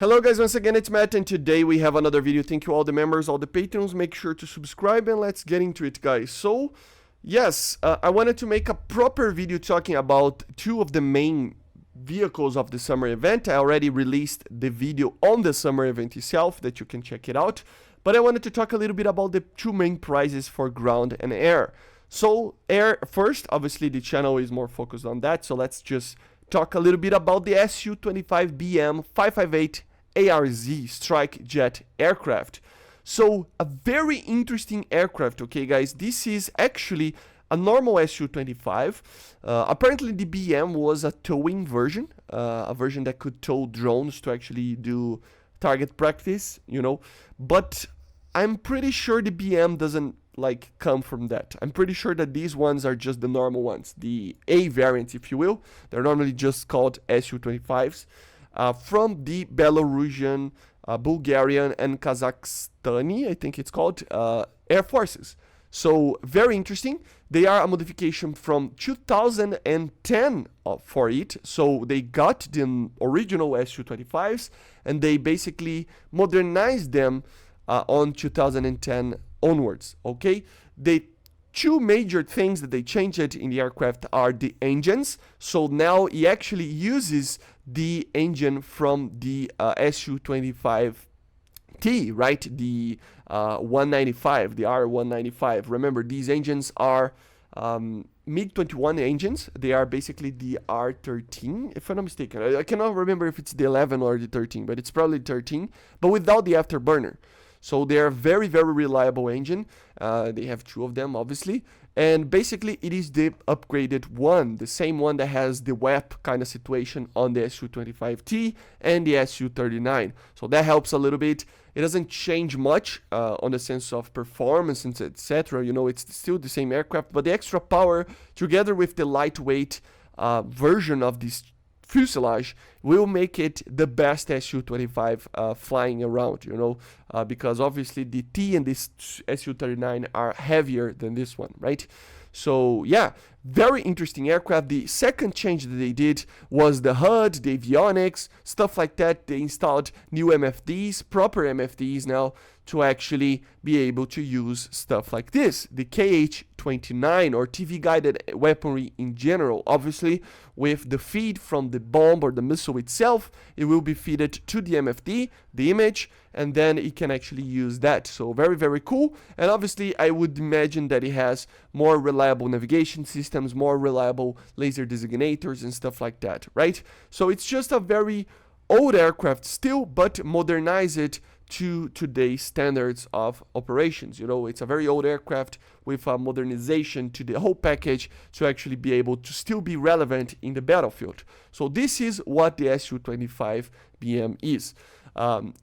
Hello guys, once again it's Matt and today we have another video. Thank you all the members, all the patrons, make sure to subscribe and let's get into it guys. So, yes, I wanted to make a proper video talking about two of the main vehicles of the summer event. I already released the video on the summer event itself that you can check it out. But I wanted to talk a little bit about the two main prizes for ground and air. So, air first, obviously the channel is more focused on that, so let's just talk a little bit about the SU-25BM 558 ARZ strike jet aircraft. So a very interesting aircraft, okay guys. This is actually a normal Su-25. Apparently the BM was a towing version, a version that could tow drones to actually do target practice, you know. But I'm pretty sure the BM doesn't like come from that. I'm pretty sure that these ones are just the normal ones, the A variants if you will. They're normally just called Su-25s. From the Belarusian, Bulgarian, and Kazakhstani, I think it's called, Air Forces. So, very interesting. They are a modification from 2010 for it. So, they got the original Su-25s and they basically modernized them on 2010 onwards. Okay? They two major things that they changed in the aircraft are the engines. So now it actually uses the engine from the Su-25T, right? The 195, the R-195. Remember, these engines are MiG-21 engines. They are basically the R-13, if I'm not mistaken. I cannot remember if it's the 11 or the 13, but it's probably 13, but without the afterburner. So they are very, very reliable engine. They have two of them, obviously. And basically, it is the upgraded one, the same one that has the WEP kind of situation on the Su-25T and the Su-39. So that helps a little bit. It doesn't change much on the sense of performance, etc. You know, it's still the same aircraft, but the extra power, together with the lightweight version of this fuselage, will make it the best Su-25 flying around, you know, because obviously the T and this Su-39 are heavier than this one, right? So yeah, very interesting aircraft. The second change that they did was the HUD, the avionics, stuff like that. They installed new MFDs, proper MFDs now, to actually be able to use stuff like this. The KH-29 or TV-guided weaponry in general, obviously with the feed from the bomb or the missile itself, it will be fed to the MFD, the image, and then it can actually use that. So very, very cool. And obviously I would imagine that it has more reliable navigation systems, more reliable laser designators and stuff like that, right? So it's just a very old aircraft still, but modernize it to today's standards of operations. You know, it's a very old aircraft with a modernization to the whole package to actually be able to still be relevant in the battlefield. So this is what the Su-25BM is.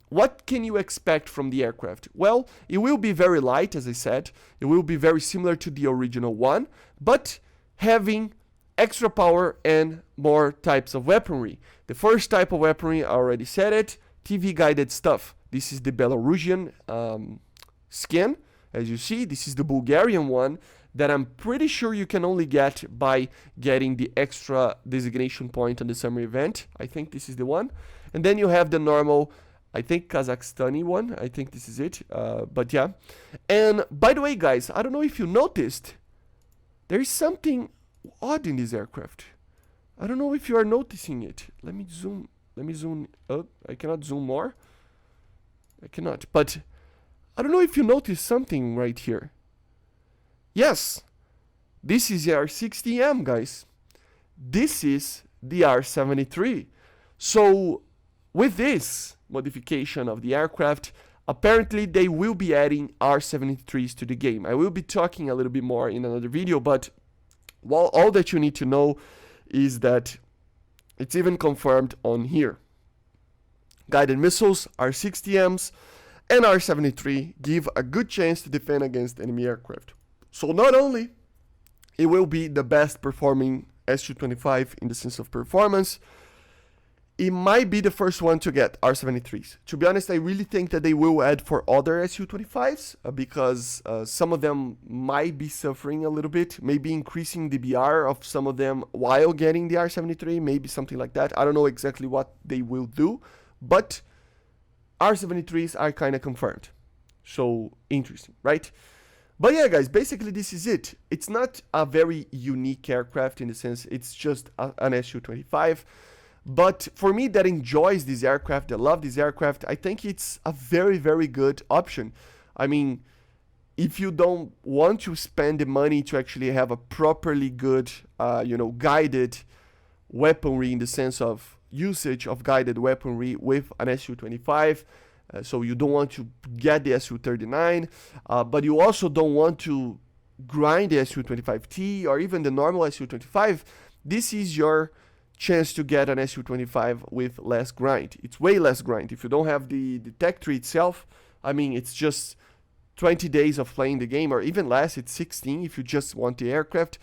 What can you expect from the aircraft? Well, it will be very light, as I said. It will be very similar to the original one, but having extra power and more types of weaponry. The first type of weaponry, I already said it, TV-guided stuff. This is the Belarusian skin. As you see, this is the Bulgarian one that I'm pretty sure you can only get by getting the extra designation point on the summer event. I think this is the one. And then you have the normal, I think, Kazakhstani one. I think this is it. But yeah. And by the way, guys, I don't know if you noticed, there is something odd in this aircraft. I don't know if you are noticing it. Let me zoom. Oh, I cannot zoom more. I cannot. But I don't know if you notice something right here. Yes, this is the R-60M, guys. This is the R-73. So with this modification of the aircraft, apparently they will be adding R-73s to the game. I will be talking a little bit more in another video, but all that you need to know is that it's even confirmed on here. Guided missiles, R-60Ms, and R-73 give a good chance to defend against enemy aircraft. So not only it will be the best performing Su-25 in the sense of performance, it might be the first one to get R-73s. To be honest, I really think that they will add for other Su-25s because some of them might be suffering a little bit, maybe increasing the BR of some of them while getting the R-73, maybe something like that. I don't know exactly what they will do, but R-73s are kind of confirmed. So interesting, right? But yeah, guys, basically this is it. It's not a very unique aircraft in the sense it's just an Su-25. But for me that enjoys this aircraft, that love this aircraft, I think it's a very, very good option. I mean, if you don't want to spend the money to actually have a properly good, guided weaponry in the sense of usage of guided weaponry with an Su-25, so you don't want to get the Su-39, but you also don't want to grind the Su-25T or even the normal Su-25, this is your chance to get an Su-25 with less grind. It's way less grind. If you don't have the tech tree itself, I mean, it's just 20 days of playing the game, or even less, it's 16 if you just want the aircraft.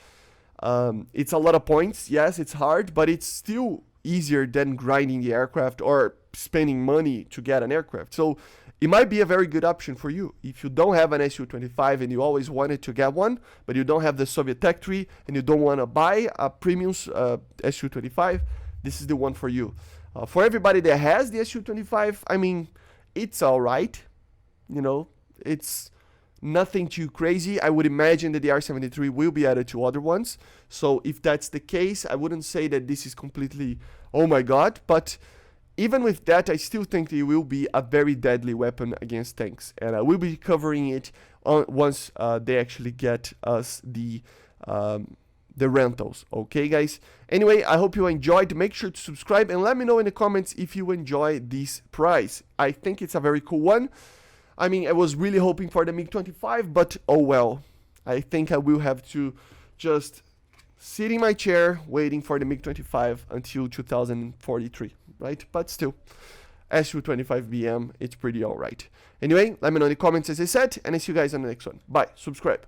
It's a lot of points. Yes, it's hard, but it's still easier than grinding the aircraft or spending money to get an aircraft. So it might be a very good option for you. If you don't have an Su-25 and you always wanted to get one, but you don't have the Soviet tech tree and you don't want to buy a premium Su-25, this is the one for you. For everybody that has the Su-25, I mean, it's all right. It's nothing too crazy. I would imagine that the R-73 will be added to other ones. So if that's the case, I wouldn't say that this is completely, oh my god, but even with that, I still think that it will be a very deadly weapon against tanks. And I will be covering it once they actually get us the rentals. Okay, guys? Anyway, I hope you enjoyed. Make sure to subscribe and let me know in the comments if you enjoy this prize. I think it's a very cool one. I mean, I was really hoping for the MiG-25, but oh well. I think I will have to just sit in my chair waiting for the MiG-25 until 2043, right? But still, SU-25BM, it's pretty alright. Anyway, let me know in the comments as I said, and I see you guys on the next one. Bye. Subscribe.